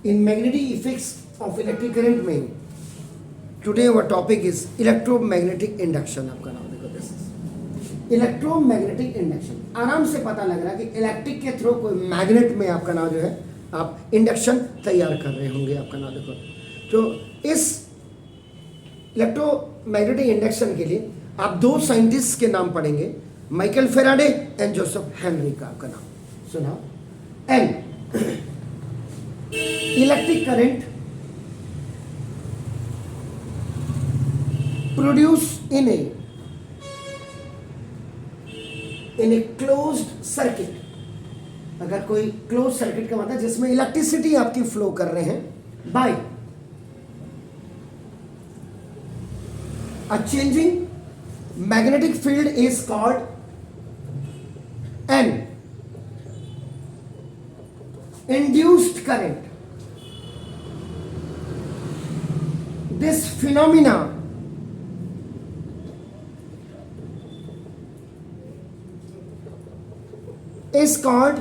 In magnetic effects of electric current में today our topic is electromagnetic induction. आपका नाम देखो, this is इलेक्ट्रोमैग्नेटिक इंडक्शन. आराम से पता लग रहा है कि इलेक्ट्रिक के थ्रू कोई मैग्नेट में आपका नाम जो है आप इंडक्शन तैयार कर रहे होंगे. आपका नाम देखो, तो इस इलेक्ट्रोमैग्नेटिक इंडक्शन के लिए आप दो साइंटिस्ट के नाम पढ़ेंगे, Michael Faraday and Joseph Henry का आपका नाम सुना. And electric current produce in a closed circuit. अगर कोई क्लोज सर्किट का मतलब जिसमें इलेक्ट्रिसिटी आपकी फ्लो कर रहे हैं bye a changing magnetic field is called an induced current. This phenomena is called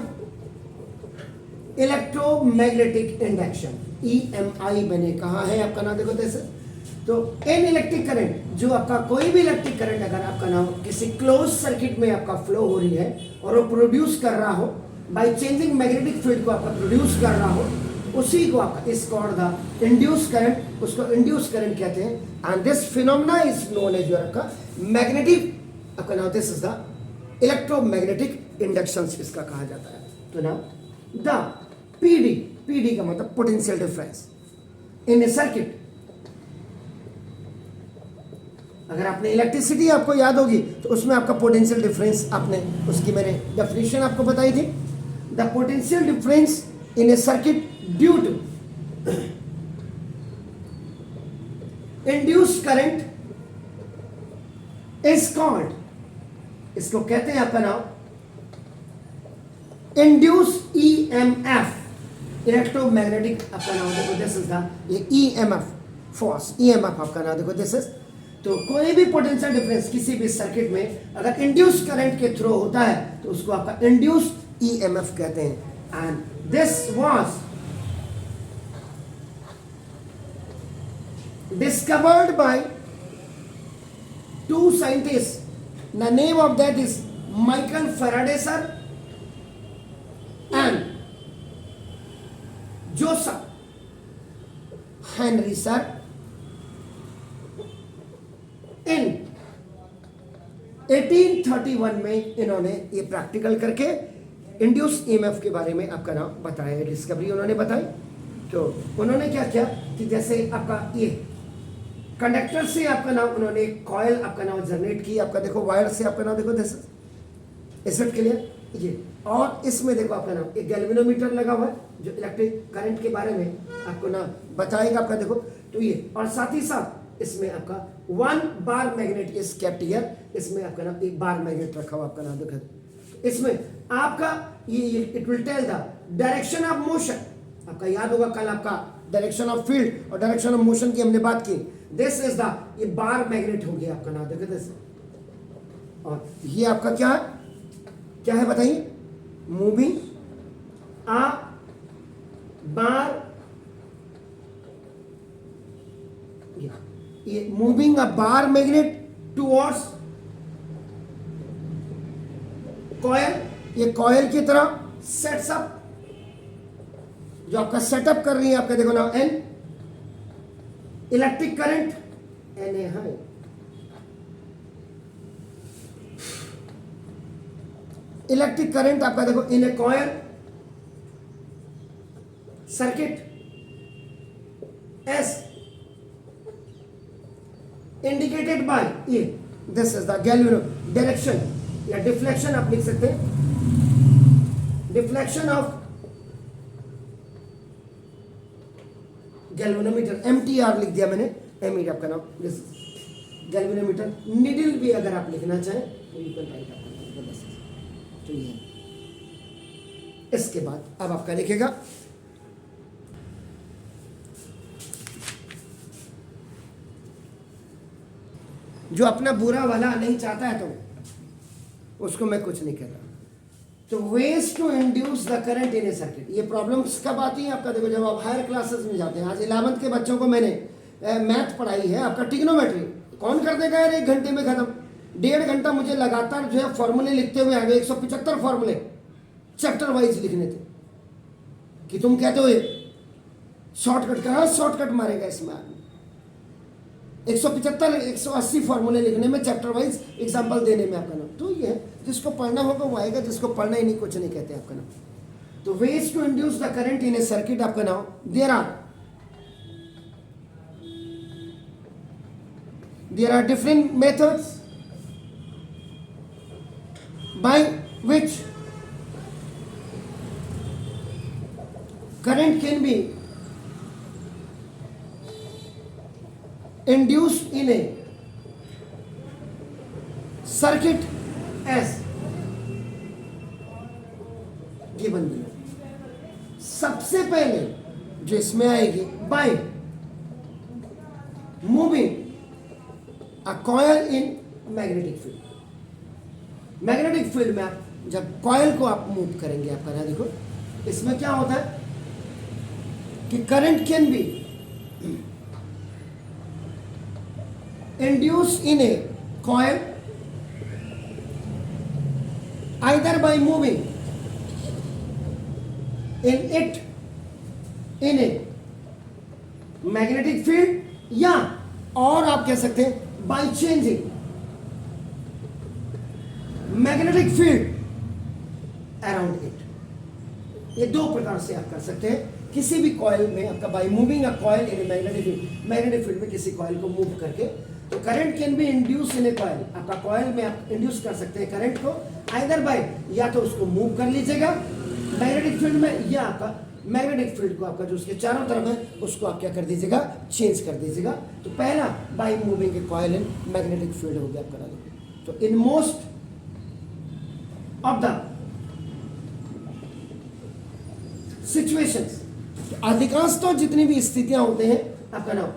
electromagnetic induction. EMI मैंने कहा है, आपका नाम देखो जैसे. तो एन इलेक्ट्रिक करंट, जो आपका कोई भी इलेक्ट्रिक करंट अगर आपका नाम किसी क्लोज सर्किट में आपका फ्लो हो रही है और वो प्रोड्यूस कर रहा हो बाय चेंजिंग मैग्नेटिक फील्ड को आपका प्रोड्यूस कर रहा हो, उसी को आपका is called the induce current, उसको इंड्यूस करंट कहते हैं. And this phenomena is known as your आपका मैग्नेटिक, आपका नाम this is the electromagnetic induction इसका कहा जाता है. तो ना द पीडी का मतलब potential difference in a circuit. अगर आपने इलेक्ट्रिसिटी आपको याद होगी तो उसमें आपका पोटेंशियल डिफरेंस, आपने उसकी मैंने डेफिनेशन आपको बताई थी. The potential difference in a circuit due to induced current is called, इसको कहते हैं आपका नाम इंड्यूस्ड ईएमएफ. इलेक्ट्रोमैग्नेटिक आपका नाम देखो, दिस इज द ये ईएमएफ फोर्स, ईएमएफ आपका नाम देखो, दिस इज. तो कोई भी पोटेंशियल डिफरेंस किसी भी सर्किट में अगर इंड्यूस करंट के थ्रू होता है तो उसको आपका इंड्यूस ईएमएफ कहते हैं. And this was discovered by two scientist. The name of that is Michael Faraday sir and Joseph Henry sir. In 1831 में इन्होंने ये प्रैक्टिकल करके इंड्यूस ईएमएफ के बारे में आपका नाम बताया, डिस्कवरी उन्होंने बताई. तो उन्होंने क्या किया कि जैसे आपका ये कंडक्टर से आपका नाम उन्होंने कॉयल आपका नाम जनरेट की. आपका देखो वायर से आपका नाम देखो दिस के लिए ये, और इसमें देखो आपका नाम एक गैल्वेनोमीटर लगा हुआ है जो इलेक्ट्रिक करंट के बारे में आपको नाम बताएगा. आपका देखो तो ये, और साथ ही साथ इसमें आपका one bar magnet is kept here. इसमें आपका नाम एक बार मैग्नेट रखा हुआ आपका नाम देखा. इसमें आपका ये it will tell the direction of motion. आपका याद होगा कल आपका डायरेक्शन ऑफ फील्ड और डायरेक्शन ऑफ मोशन की हमने बात की. दिस इज द ये बार मैग्नेट हो गया आपका नाम देखो दिस. और ये आपका क्या है, क्या है बताइए, मूविंग आ बार, ये मूविंग अ बार मैग्नेट टुवर्ड्स कॉयल. ये कॉयल की तरह सेट्स अप, जो आपका सेटअप कर रही है आपका देखो ना an electric current an a high. Electric current आपका देखो in a coil circuit as indicated by ये, this is the galvano direction या डिफ्लेक्शन आप लिख सकते हैं, डिफ्लेक्शन ऑफ गैल्वेनोमीटर. एमटीआर लिख दिया मैंने, एम आपका नाम दिस गैल्वेनोमीटर. निडल भी अगर आप लिखना चाहें तो यू कैन राइट आपका बस. तो ये इसके बाद अब आपका लिखेगा जो अपना बुरा वाला नहीं चाहता है तो उसको मैं कुछ नहीं कहता. तो ways to induce the current in a circuit, ये प्रॉब्लम्स कब आती है आपका, देखो जब आप हायर क्लासेस में जाते हैं। आज 11th के बच्चों को मैंने मैथ पढ़ाई है, आपका ट्रिग्नोमेट्री कौन कर देगा यार 1 घंटे में खत्म। 1.5 घंटा मुझे लगातार जो है फॉर्मूले लिखते हुए आ गए, 175 फॉर्मूले चैप्टर वाइज लिखने थे। कि तुम कहते हो शॉर्टकट, कहाँ शॉर्टकट मारेगा इसमें आदमी। 175 180 फॉर्मूले लिखने में, चैप्टर वाइज एग्जाम्पल देने में आपका नाम। तो ये है जिसको पढ़ना होगा वो आएगा, जिसको पढ़ना ही नहीं कुछ नहीं कहते आपका नाम। तो ways to induce the current in a circuit आपका नाम, there are different methods by which current can be induced in a circuit as given below। सबसे पहले जो इसमें आएगी by moving a coil in magnetic field। Magnetic field में आप जब कॉयल को आप मूव करेंगे, आपका ना देखो इसमें क्या होता है कि current can be induce in a coil either by moving it in a magnetic field, या और आप कह सकते हैं by changing magnetic field around it. ये 2 प्रकार से आप कर सकते हैं किसी भी कॉइल में आपका, bye moving a coil in magnetic field, magnetic field में किसी कॉइल को मूव करके। तो current can be induce in A coil, आपका कॉइल में आप इंड्यूस कर सकते हैं करंट को आइदर बाय, या तो उसको मूव कर लीजिएगा मैग्नेटिक फील्ड में, या आपका मैग्नेटिक फील्ड को आपका जो उसके चारों तरफ है उसको आप क्या कर दीजिएगा, चेंज कर दीजिएगा। तो पहला by moving A coil in magnetic field हो गया आपका। तो in most of the situations, अधिकांश तो जितनी भी स्थितियां होते हैं आपका नाम,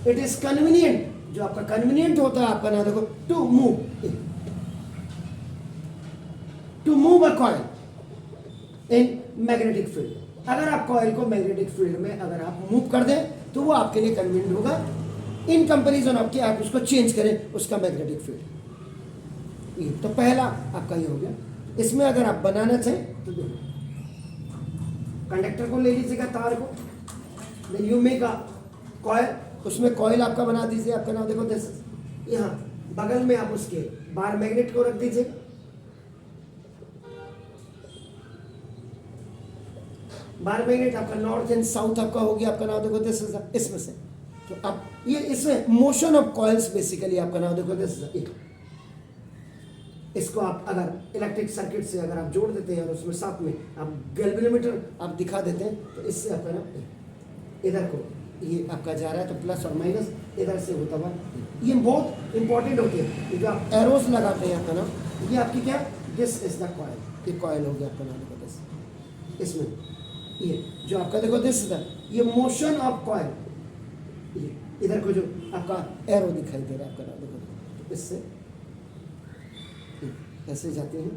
इट इज कन्वीनियंट, जो आपका कन्वीनियंट होता है आपका नाम देखो, to move a coil in magnetic field. अगर आप कॉइल को मैग्नेटिक फील्ड में अगर आप मूव कर दें तो वो आपके लिए कन्वीनियंट होगा इन कंपेरिजन आपके, आप उसको चेंज करें उसका मैग्नेटिक फील्ड। ये तो पहला आपका ये हो गया। इसमें अगर आप बनाना चाहें तो देखो, कंडक्टर को ले लीजिएगा, तार को, then you make a coil, उसमें कॉइल आपका बना दीजिए, आपका नाम देखो दिस, यहाँ बगल में आप उसके बार मैग्नेट को रख दीजिए, बार मैग्नेट आपका नॉर्थ एंड साउथ आपका हो गया, आपका नाम देखो दिस, इसमें से। तो अब ये इसमें मोशन ऑफ कॉइल्स बेसिकली आपका नाम देखो दिस, इसको आप अगर इलेक्ट्रिक सर्किट से अगर आप जोड़ देते हैं और उसमें साथ में आप गैल्वेनोमीटर आप दिखा देते हैं, तो इससे आपका नाम इधर को ये आपका जा रहा है, तो प्लस और माइनस इधर से होता हुआ, ये बहुत इंपॉर्टेंट होती है। ये जो आप एरोस लगाते हैं आपका नाम, ये आपकी क्या, दिस इज द कॉइल, ये कॉइल हो गया आपका नाम देखो दिस। इसमें ये जो आपका देखो दिस इज द, ये मोशन ऑफ कॉइल, ये इधर को जो आपका एरो दिखाई दे रहा है आपका नाम देखो, तो इससे ऐसे जाते हैं,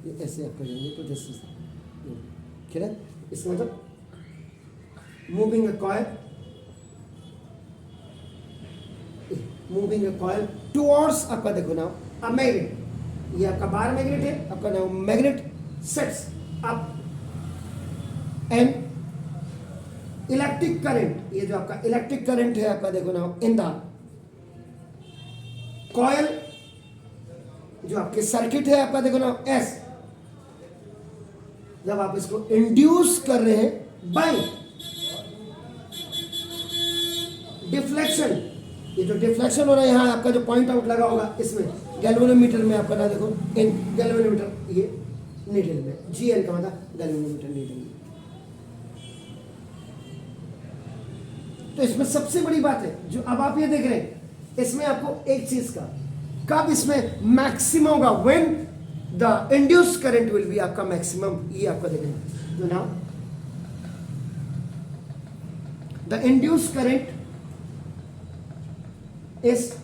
ये ऐसे आपका जाएंगे, तो दिस इज क्लियर। इसका मतलब moving a coil, moving a coil towards आपका देखो नाउ अ मैग्नेट, ये आपका बार मैग्नेट है, आपका नाम magnet sets up and electric current, ये जो आपका इलेक्ट्रिक करंट है आपका देखो नाउ इन द कॉइल, जो आपके सर्किट है आपका देखो नाउ एस, जब आप इसको इंड्यूस कर रहे हैं बाय डिफ्लेक्शन, ये जो डिफ्लेक्शन हो रहा है यहाँ आपका जो पॉइंट आउट लगा होगा इसमें गैल्वेनोमीटर में आपका ना देखो, इन गैल्वेनोमीटर ये नीडल में, जीएल का मतलब गैल्वेनोमीटर नीडल में। तो इसमें सबसे बड़ी बात है जो अब आप ये देख रहे हैं, इसमें आपको एक चीज का कब इसमें मैक्सिमम होगा, when the induce current will be आपका मैक्सिमम, ये आपका देखेंगे। तो now the induce current is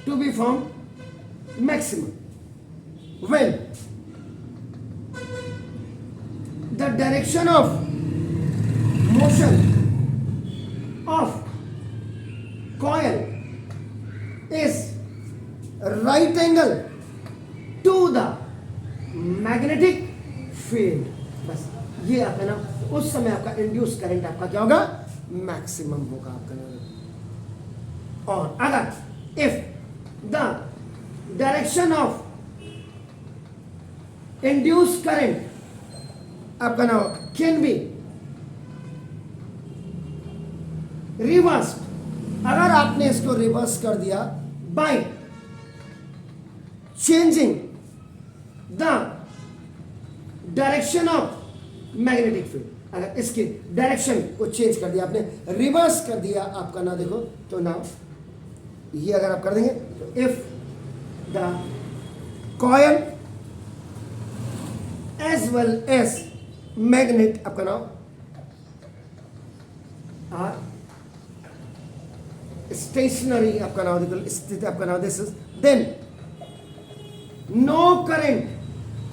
to be found maximum when the direction of motion of coil is right angle to the magnetic field. बस ये आपका ना उस समय आपका इंड्यूस करंट आपका क्या होगा, मैक्सिमम होगा आपका ना। और अगर if the direction of induce current आपका ना कैन बी रिवर्स, अगर आपने इसको रिवर्स कर दिया by changing the direction of magnetic field, अगर इसकी डायरेक्शन को चेंज कर दिया आपने, रिवर्स कर दिया आपका ना, देखो तो ना ये अगर आप कर देंगे तो if the coil as well as magnet आपका नाम आर स्टेशनरी आपका नाम देखो, स्थिति आपका नाम this is then no current,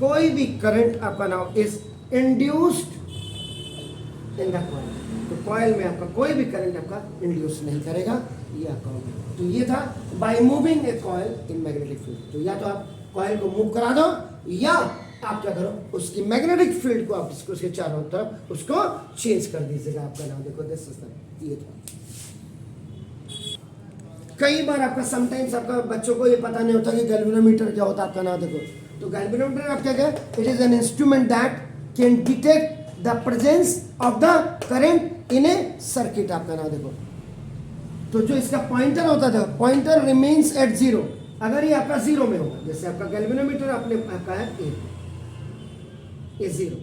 कोई भी करंट आपका नाम is induced in the coil, तो कॉइल में आपका कोई भी करंट आपका इंड्यूस नहीं करेगा, ये आपका होगा। तो ये था by moving A coil in magnetic field. तो या तो आप कॉइल को मूव करा दो या आप क्या करो उसकी मैग्नेटिक फील्ड को आप उसके चारों तरफ उसको चेंज कर दीजिएगा आपका नाम देखो दिस इज ये था। कई बार आपका समटाइम्स आपका बच्चों को ये पता नहीं होता कि गैल्वेनोमीटर क्या होता है आपका नाम देखो, तो गैल्वेनोमीटर आप क्या कहें, it is an instrument that can detect the presence of the current in a circuit आपका नाम देखो। तो जो इसका पॉइंटर होता था, पॉइंटर रिमेन्स एट जीरो, अगर ये आपका जीरो में होगा, जैसे आपका गैल्वेनोमीटर आपने आपका है ये जीरो,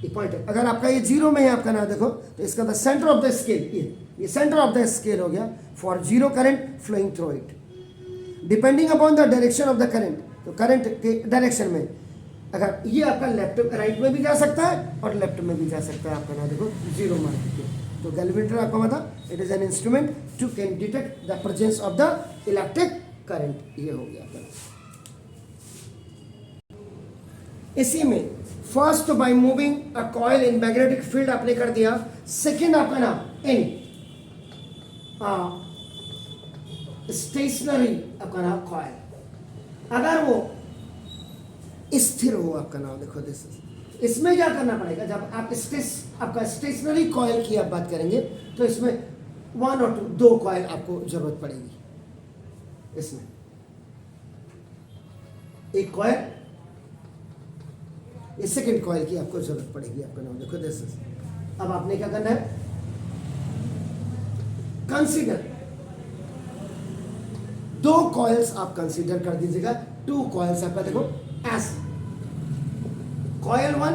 ये पॉइंटर अगर आपका ये जीरो में है आपका नाम देखो, तो इसका the centre of the scale, ये सेंटर ऑफ द स्केल हो गया for zero current flowing through it depending upon the direction of the current. तो करंट के डायरेक्शन में अगर ये आपका लेफ्ट राइट में भी जा सकता है और लेफ्ट में भी जा सकता है आपका नाम देखो जीरो मार्क के। तो गैल्वेनोमीटर आपका मतलब it is an instrument to can detect the presence of the electric current, ये हो गया आपका। इसी में first by moving a coil in magnetic field आपने कर दिया, सेकेंड आपका नाम इन स्टेशनरी आपका नाम कॉइल, अगर वो स्थिर हो आपका नाम देखो दिस, इसमें क्या करना पड़ेगा, जब आप आपका स्टेशनरी कॉइल की आप बात करेंगे तो इसमें वन और दो कॉइल आपको जरूरत पड़ेगी। इसमें एक कॉइल, ये सेकेंड कॉइल की आपको जरूरत पड़ेगी आपका नाम देखो दिस। अब आपने क्या करना है, कंसीडर दो कॉइल्स आप कंसीडर कर दीजिएगा, टू कॉइल्स आपका देखो as coil one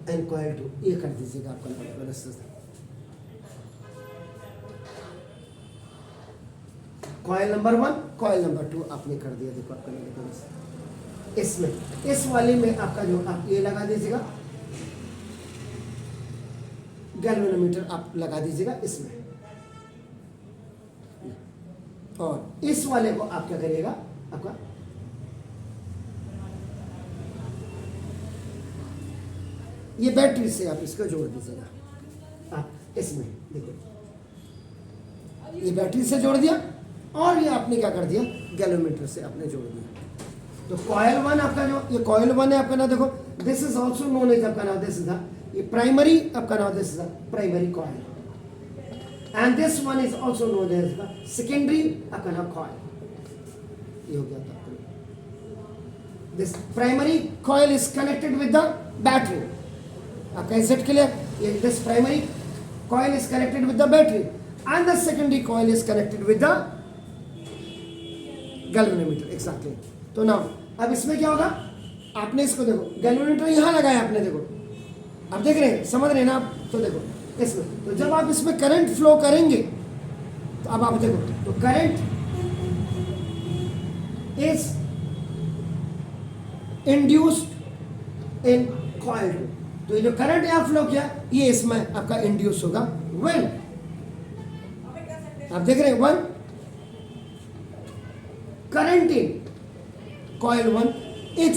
and coil two, ये कर दीजिएगा आपका नाम। Coil number one coil number two आपने कर दिया देखो आपका नाम। इसमें इस वाले में आपका जो आप ये लगा दीजिएगा, गैल्वेनोमीटर आप लगा दीजिएगा इसमें, और इस वाले को आप क्या करिएगा आपका ये बैटरी से आप इसको जोड़ दीजिएगा। आप इसमें देखो ये बैटरी से जोड़ दिया और ये आपने क्या कर दिया गैल्वेनोमीटर से आपने जोड़ दिया। तो कॉइल वन आपका जो ये कॉइल वन है आपका ना देखो this is also known as आपका नाम दिस इज ये प्राइमरी आपका नाम this is primary coil and this one is also known as the secondary आपका नाम कॉइल। ये हो गया था this primary coil is connected with the battery. आपका इज क्लियर, ये this primary coil is connected with the battery and the secondary coil is connected with the galvanometer exactly. तो now अब इसमें क्या होगा, आपने इसको देखो गैल्वेनोमीटर यहां लगाया आपने देखो, आप देख रहे हैं समझ रहे हैं ना आप। तो देखो इसमें, तो जब आप इसमें करंट फ्लो करेंगे तो अब आप देखो तो current is induced in coil two. तो ये जो करंट यहां फ्लो किया ये इसमें आपका इंड्यूस होगा व्हेन आप देख रहे हैं 1 current in coil 1 is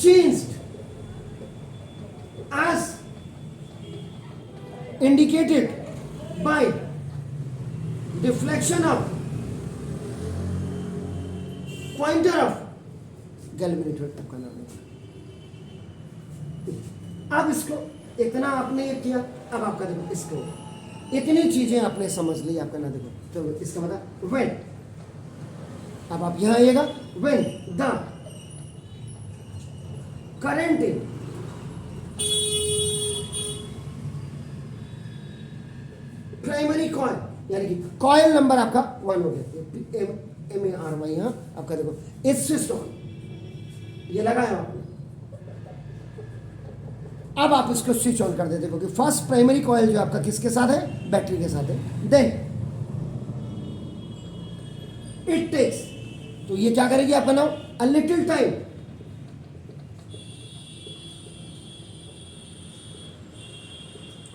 changed as indicated by deflection of pointer of galvanometer का नाम है। अब इसको इतना आपने ये किया, अब आपका देखो इसको इतनी चीजें आपने समझ ली, आपका ना देखो तो इसका मतलब when, अब आप यहां आइएगा when the current in primary coil, यानी कि कॉइल नंबर आपका 1 हो गया, MARY यहां आपका देखो इज स्विच ऑन, ये लगाया आपने। अब आप इसको स्विच ऑन कर देते क्योंकि फर्स्ट प्राइमरी कॉइल जो आपका किसके साथ है, बैटरी के साथ है। देन इट टेक्स, तो ये क्या करेगी आपका नाम, a little time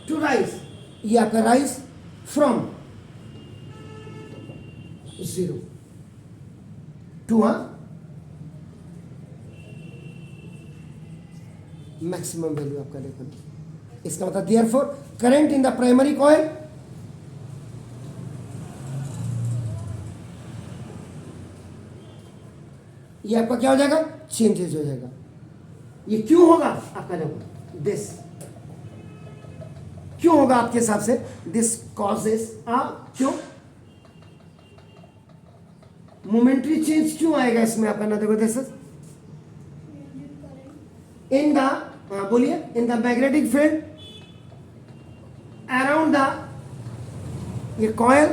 to rise, ये आपका rise from 0 to maximum value आपका देखो। इसका मतलब therefore current in the primary coil ये आपका क्या हो जाएगा, चेंजेस हो जाएगा। ये क्यों होगा आपका देखो, दिस क्यों होगा आपके हिसाब से, दिस कॉजेस क्यों मोमेंटरी चेंज क्यों आएगा इसमें आपका ना देखो, दिस इन द बोलिए in the magnetic field around the ये कॉइल,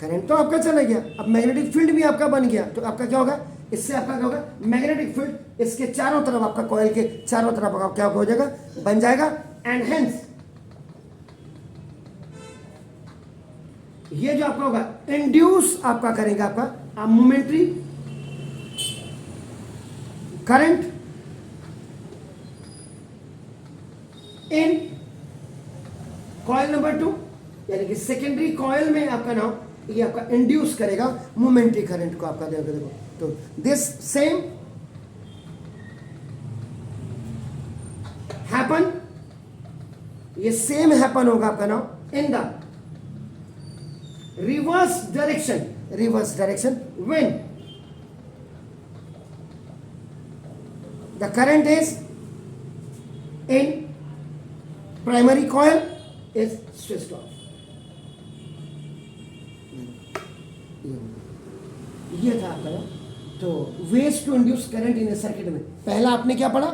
करंट तो आपका चला गया, अब मैग्नेटिक फील्ड भी आपका बन गया, तो आपका क्या होगा, इससे आपका क्या होगा, मैग्नेटिक फील्ड इसके चारों तरफ आपका कॉइल के चारों तरफ आपका क्या हो जाएगा, बन जाएगा। एंड हेंस ये जो आपका होगा इंड्यूस आपका करेगा आपका momentary current in coil number 2, यानी कि सेकेंडरी कॉइल में आपका नाम ये आपका इंड्यूस करेगा मोमेंटरी करंट को आपका देखो। तो दिस सेम हैपन, ये सेम हैपन होगा आपका नाम in the reverse direction when the current is in primary coil is switched off. ये था आपका, तो ways to induce current in a circuit में पहला आपने क्या पढ़ा,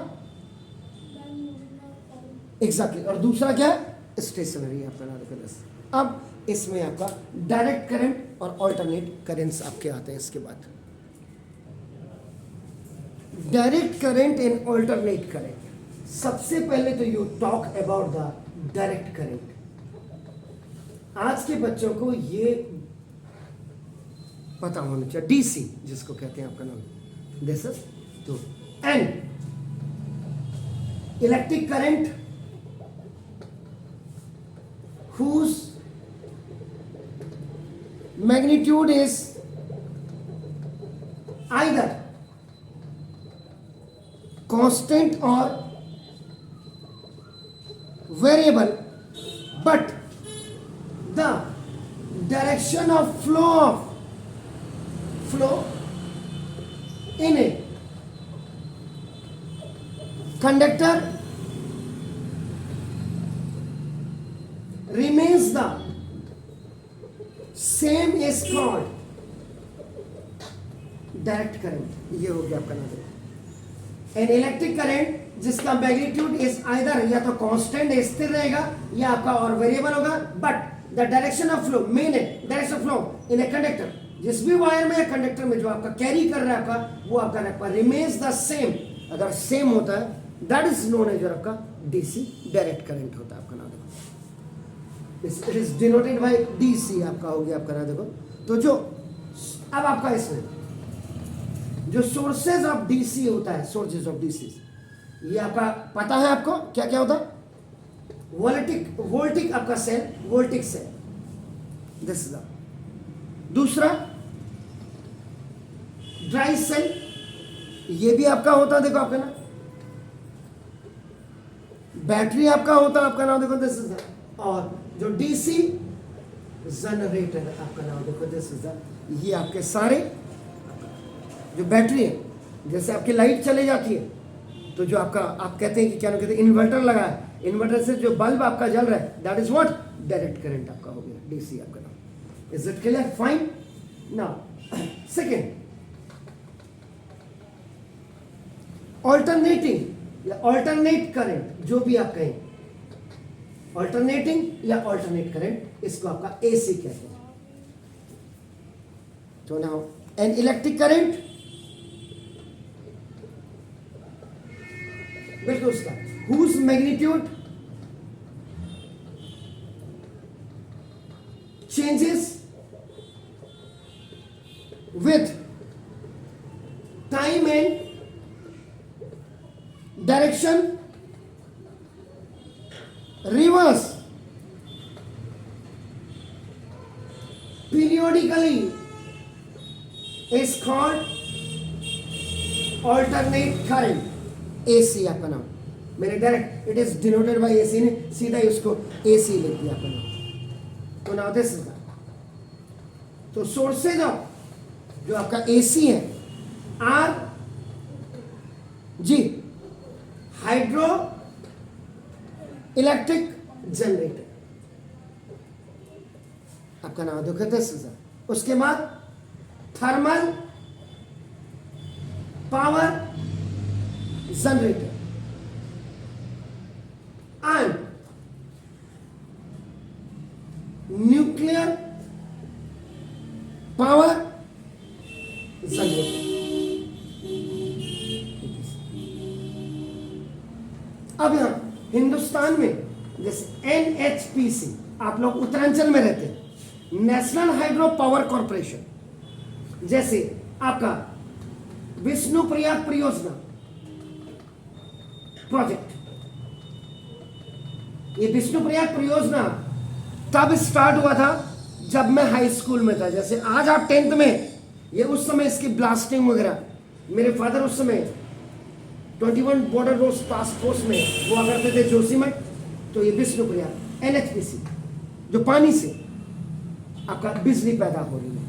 एग्जैक्टली, और दूसरा क्या है, स्टेशनरी आपका। अब इसमें आपका डायरेक्ट करंट और अल्टरनेट करंट्स आपके आते हैं। इसके बाद direct current and alternate current, सबसे पहले तो you talk about the direct current. आज के बच्चों को ये पता होना चाहिए, डीसी जिसको कहते हैं आपका नाम, दिस इज तो and electric current whose magnitude is either constant or variable, but the direction of flow in a conductor remains the same is called direct current. ये हो गया आपका नाम। एन इलेक्ट्रिक करंट जिसका मैग्नीट्यूड इज आइदर या तो constant स्थिर रहेगा या आपका और वेरिएबल होगा, but the direction of flow, main है direction of flow in a conductor, जिस भी वायर में या कंडक्टर में जो आपका कैरी कर रहा है आपका, वो आपका रिमेन्स द सेम। अगर सेम होता है दैट इज नोन एज आपका डीसी डायरेक्ट करंट होता है आपका नाम। It is denoted by DC आपका हो गया आपका ना देखो। तो जो अब आपका इसमें जो सोर्सेज ऑफ डीसी होता है, सोर्सेज ऑफ डीसी ये आपका पता है आपको क्या क्या होता है, वोल्टिक आपका cell, voltaic cell, this is दूसरा ड्राई सेल, ये भी आपका होता है, देखो आपका ना बैटरी आपका होता है, आपका नाम देखो दिस इज और जो डीसी जनरेटर आपका नाम देखो दिस इज ये आपके सारे जो बैटरी है, जैसे आपकी लाइट चली जाती है तो जो आपका आप कहते हैं कि क्या नाम कहते हैं इन्वर्टर लगा है, इन्वर्टर से जो बल्ब आपका जल रहा है that is what direct current आपका हो गया, डीसी आपका नाम। Is it clear? Fine. Now second alternating या ऑल्टरनेट करंट, जो भी आप कहें ऑल्टरनेटिंग या ऑल्टरनेट करंट, इसको आपका एसी कहते हैं। तो नाउ एन इलेक्ट्रिक करंट, बिल्कुल उसका whose magnitude changes with time and direction reverse periodically is called alternate current, AC आपका नाम। मैंने direct it is denoted by AC ने सीधा ही उसको AC लिख दिया आपका नाम। तो नाउ दिस इज तो सोर्सेज ऑफ जो आपका AC है R G hydro electric generator आपका नाम देखो दिस इज उसके बाद thermal power generator and nuclear power generator। अब यहां हिंदुस्तान में जैसे NHPC, आप लोग उत्तरांचल में रहते हैं, नेशनल हाइड्रो पावर कॉर्पोरेशन, जैसे आपका विष्णुप्रयाग परियोजना प्रोजेक्ट, ये विष्णुप्रयाग परियोजना तब स्टार्ट हुआ था जब मैं हाई स्कूल में था। जैसे आज आप 10th में, ये उस समय इसकी ब्लास्टिंग वगैरह, मेरे फादर उस समय 21 बॉर्डर रोड टास्क फोर्स में हुआ करते थे जोशीमठ। तो ये विष्णुप्रयाग NHPC जो पानी से आपका बिजली पैदा हो रही है,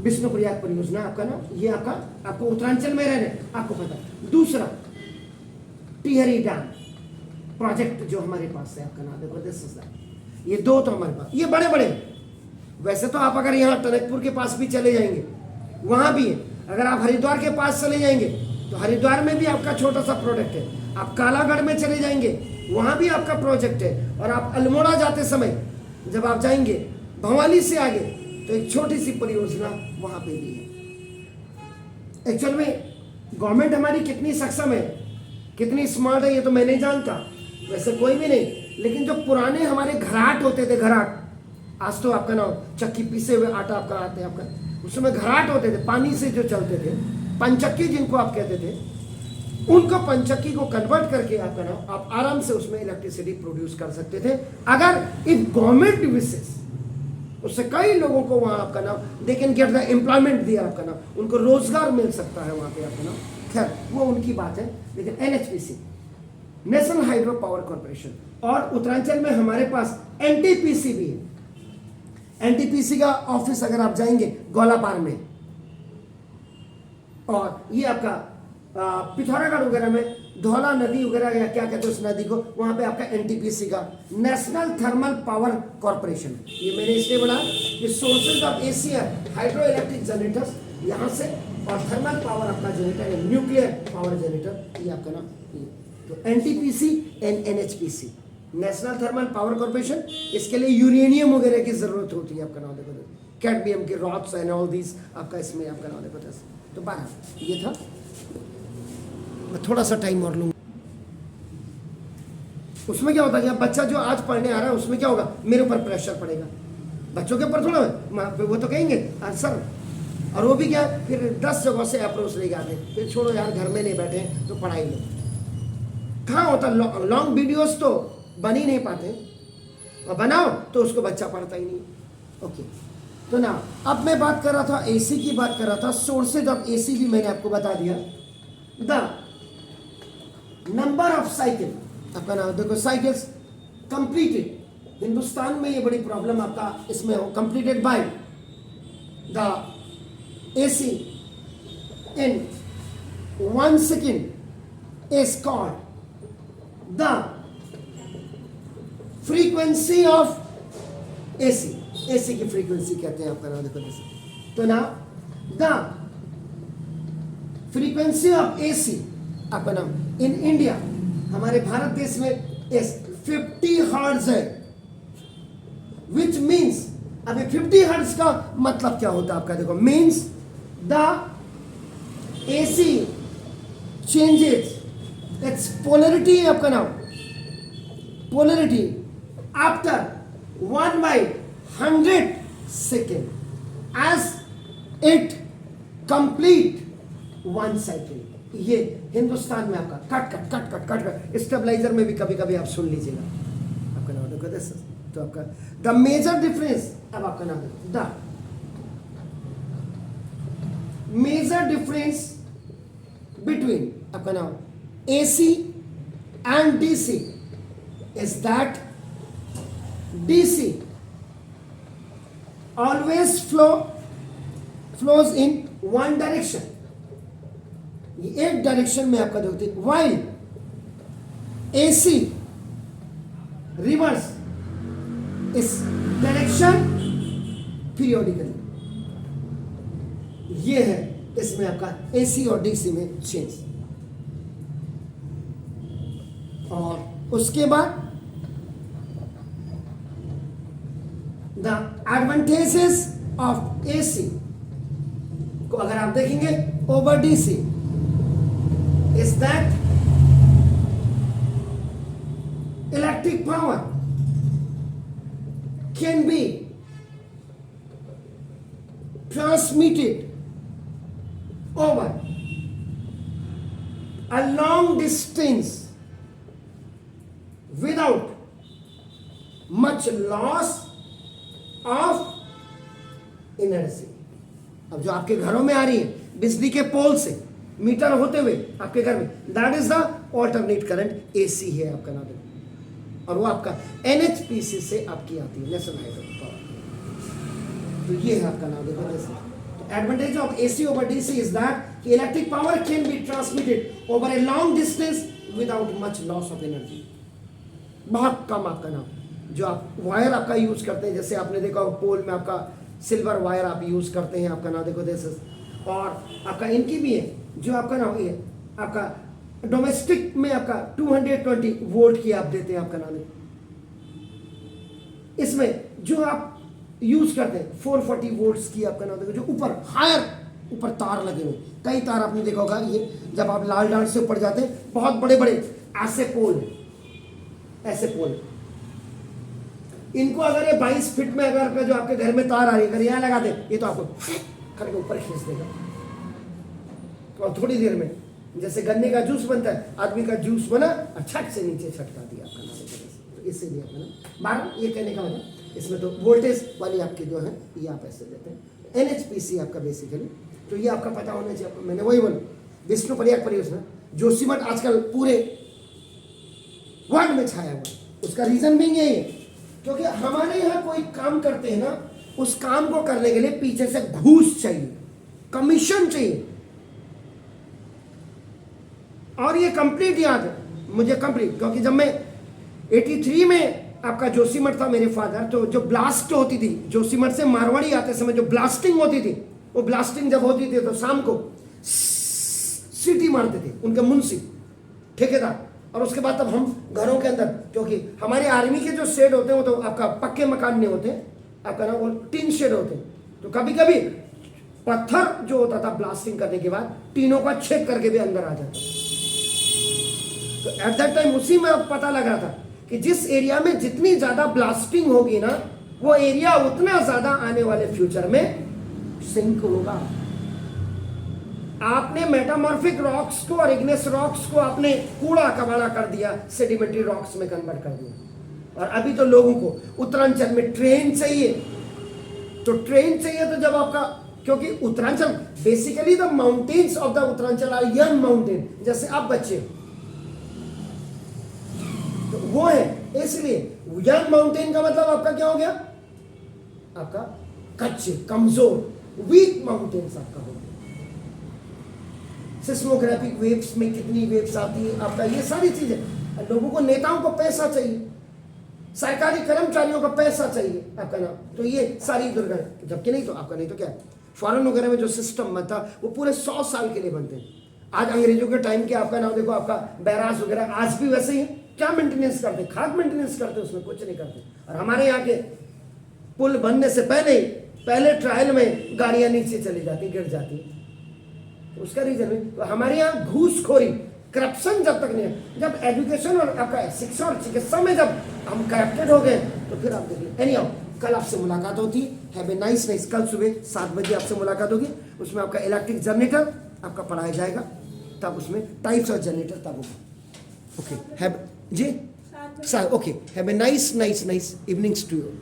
विष्णुप्रयाग परियोजना आपका ना, ये आपको उत्तरांचल में रहने आपको पता। दूसरा टिहरी डैम प्रोजेक्ट जो हमारे पास है आपका नाम देखो दिस इज ये दो तो हमारे पास, ये बड़े बड़े। वैसे तो आप अगर यहाँ टनकपुर के पास भी चले जाएंगे वहां भी है, अगर आप हरिद्वार के पास चले जाएंगे तो हरिद्वार में भी आपका छोटा सा प्रोजेक्ट है, आप कालागढ़ में चले जाएंगे वहां भी आपका प्रोजेक्ट है, और आप अल्मोड़ा जाते समय जब आप जाएंगे भवाली से आगे तो एक छोटी सी परियोजना वहां पे भी है। एक्चुअल में गवर्नमेंट हमारी कितनी सक्षम है, कितनी स्मार्ट है, ये तो मैं नहीं जानता, वैसे कोई भी नहीं, लेकिन जो पुराने हमारे घराट होते थे, घराट, आज तो आपका नाम चक्की पीसे हुए आटा आपका आते हैं आपका, उस समय घराट होते थे पानी से जो चलते थे, पंचक्की जिनको आप कहते थे, उनको पंचक्की को कन्वर्ट करके आपका नाम आप आराम से उसमें इलेक्ट्रिसिटी प्रोड्यूस कर सकते थे, अगर इफ गवर्नमेंट विशेष उससे कई लोगों को वहां आपका नाम they can get the employment दिया आपका नाम, उनको रोजगार मिल सकता है वहां पे आपका नाम। खैर वो उनकी बात है, लेकिन NHPC national hydro power corporation, और उत्तरांचल में हमारे पास NTPC भी है। NTPC का ऑफिस अगर आप जाएंगे गोलापार में, और ये आपका पिथौरागढ़ वगैरह में धौला नदी वगैरह या क्या कहते हैं उस नदी को, वहां पे आपका NTPC का नेशनल थर्मल पावर कॉर्पोरेशन है। ये मैंने इसलिए बोला कि सोर्सेज ऑफ AC है हाइड्रो इलेक्ट्रिक जनरेटर्स यहाँ से, और थर्मल पावर आपका जनरेटर है न्यूक्लियर पावर जनरेटर, ये आपका नाम। तो NTPC and NHPC national thermal power corporation, इसके लिए यूरेनियम वगैरह की जरूरत होती है आपका नाम देखो, कैडमियम के रॉड्स एंड ऑल दीज आपका इसमें आपका नाम देखो। तो 12 ये था, मैं थोड़ा सा टाइम और लूँगा। उसमें क्या होता है कि बच्चा जो आज पढ़ने आ रहा है उसमें क्या होगा, मेरे ऊपर प्रेशर पड़ेगा, बच्चों के ऊपर थोड़ा, वो तो कहेंगे सर, और वो भी क्या फिर 10 जगहों से अप्रोच लेके आते, फिर छोड़ो यार घर में नहीं बैठे तो पढ़ाई लो। कहाँ होता, लॉन्ग वीडियोस तो बन ही नहीं पाते, और बनाओ तो उसको बच्चा पढ़ता ही नहीं। ओके, तो ना अब मैं बात कर रहा था एसी की, बात कर रहा था सोर्सेज ऑफ एसी भी मैंने आपको बता दिया। द नंबर ऑफ साइकिल, आपका नाम देखो साइकिल्स कंप्लीटेड, हिंदुस्तान में ये बड़ी प्रॉब्लम आपका इसमें हो, completed by the AC in 1 second is called the frequency of AC। AC की फ्रीक्वेंसी कहते हैं आपका नाम देखो जैसे, तो ना द फ्रीक्वेंसी ऑफ AC आपका नाम इन इंडिया, हमारे भारत देश में इस 50 हर्ट्ज है, विच मीन्स, अभी 50 हर्ट्ज का मतलब क्या होता है आपका देखो, means the AC changes its polarity, आपका नाम polarity after 1/100 second as it complete 1 cycle। ये हिंदुस्तान में आपका cut cut cut cut cut cut, stabilizer में भी कभी कभी आप सुन लीजिएगा आपका नाम देखो दिस, तो आपका द मेजर डिफरेंस, अब आपका नाम देखो द मेजर डिफरेंस between आपका नाम AC and DC is that DC always flows in one direction, ये एक डायरेक्शन में आपका देखते, while AC reverse इस डायरेक्शन periodically, ये है इसमें आपका AC और DC में चेंज। और उसके बाद द एडवांटेजेस ऑफ AC को अगर आप देखेंगे over DC is that electric power can be transmitted over a long distance without much loss of energy। अब जो आपके घरों में आ रही है बिजली के पोल से मीटर होते हुए आपके घर में, that is the alternate current, AC है आपका नाम, और वो आपका NHPC से आपकी आती है, नेशनल हाइड्रो पावर। तो ये है आपका नाम देखो जैसे, advantage of AC over DC is that electric power can be transmitted over a long distance without much loss of energy। बहुत कम आपका नाम, जो आप वायर आपका यूज करते हैं, जैसे आपने देखा पोल में आपका सिल्वर वायर आप यूज करते हैं आपका नाम देखो दिस, और आपका इनकी भी है जो आपका नाम ये आपका डोमेस्टिक में आपका 220 वोल्ट की आप देते हैं आपका नाम, इसमें जो आप यूज करते हैं 440 वोल्ट्स की आपका नाम देखो, जो ऊपर हायर ऊपर तार लगे हुए, कई तार आपने देखा होगा, ये जब आप लाल डांट से ऊपर जाते हैं बहुत बड़े बड़े ऐसे पोल, ऐसे पोल, इनको अगर ये 22 फीट में अगर जो आपके घर में तार आ रही है, अगर यहाँ लगा दे ये तो आपको करके ऊपर खींच देगा, तो थोड़ी देर में जैसे गन्ने का जूस बनता है, आदमी का जूस बना और छट से नीचे छटका दिया आपका नाम, तो इसीलिए अपना बार ये कहने का मतलब, इसमें तो वोल्टेज वाली आपकी जो है ये आप ऐसे देते हैं, NHPC आपका बेसिकली, तो ये आपका पता होना चाहिए। मैंने वही बोला विष्णु प्रयाग परियोजना जोशीमठ आजकल पूरे वर्ल्ड में छाया हुआ, उसका रीजन भी यही है क्योंकि हमारे यहाँ कोई काम करते हैं ना, उस काम को करने के लिए पीछे से घूस चाहिए, कमीशन चाहिए, और ये कंप्लीट याद है मुझे कंप्लीट, क्योंकि जब मैं 83 में आपका जोशीमठ था मेरे फादर, तो जो ब्लास्ट होती थी जोशीमठ से मारवाड़ी आते समय जो ब्लास्टिंग होती थी, वो ब्लास्टिंग जब होती थी तो शाम को सीटी मारते थे उनके मुंशी ठेकेदार, और उसके बाद तब हम घरों के अंदर, क्योंकि हमारे आर्मी के जो शेड होते हैं वो तो आपका पक्के मकान नहीं होते, आपका ना वो टीन शेड होते हैं, तो कभी कभी पत्थर जो होता था ब्लास्टिंग करने के बाद टीनों का छेद करके भी अंदर आ जाता। तो एट दैट टाइम उसी में पता लगा था कि जिस एरिया में जितनी ज्यादा ब्लास्टिंग होगी ना, वो एरिया उतना ज्यादा आने वाले फ्यूचर में सिंक होगा। आपने मेटामॉर्फिक रॉक्स को और इग्नेस रॉक्स को आपने कूड़ा कबाड़ा कर दिया, सेडिमेंट्री रॉक्स में कन्वर्ट कर दिया, और अभी तो लोगों को उत्तरांचल में ट्रेन चाहिए, तो ट्रेन चाहिए तो जब आपका, क्योंकि Uttaranchal basically the mountains of the Uttaranchal are young mountain, जैसे आप बच्चे तो वो है, इसलिए यंग माउंटेन का मतलब आपका क्या हो गया, आपका कच्चे कमजोर वीक माउंटेन्स आपका हो गया। सिस्मोग्राफिक वेव्स में कितनी वेव्स आती है आपका, ये सारी चीजें, लोगों को, नेताओं को पैसा चाहिए, सरकारी कर्मचारियों का पैसा चाहिए आपका ना, तो ये सारी दुर्घटना, जबकि नहीं तो आपका, नहीं तो क्या है, फॉरेन वगैरह में जो सिस्टम बनता वो पूरे 100 साल के लिए बनते हैं। आज अंग्रेजों के टाइम के आपका नाम देखो, आपका बैराज वगैरह आज भी वैसे ही है, क्या मेंटेनेंस करते, खाद मेंटेनेंस करते, उसमें कुछ नहीं करते। और हमारे यहाँ के पुल बनने से पहले ट्रायल में गाड़ियां नीचे चली जाती, गिर जाती, तो उसका रीजन है, तो हमारे यहाँ घूसखोरी करप्शन जब तक नहीं है, जब एजुकेशन और आपका शिक्षा और चिकित्सा में जब हम करप्टेड हो गए तो फिर आप देखिए। एनी हाउ, कल आपसे मुलाकात होती है, हैव ए नाइस नाइस, कल सुबह 7 बजे आपसे मुलाकात होगी, उसमें आपका इलेक्ट्रिक जनरेटर आपका पढ़ाया जाएगा, तब उसमें टाइप्स ऑफ जनरेटर तब होगा। ओके, हैव जी, okay, have a nice nice nice evenings to you.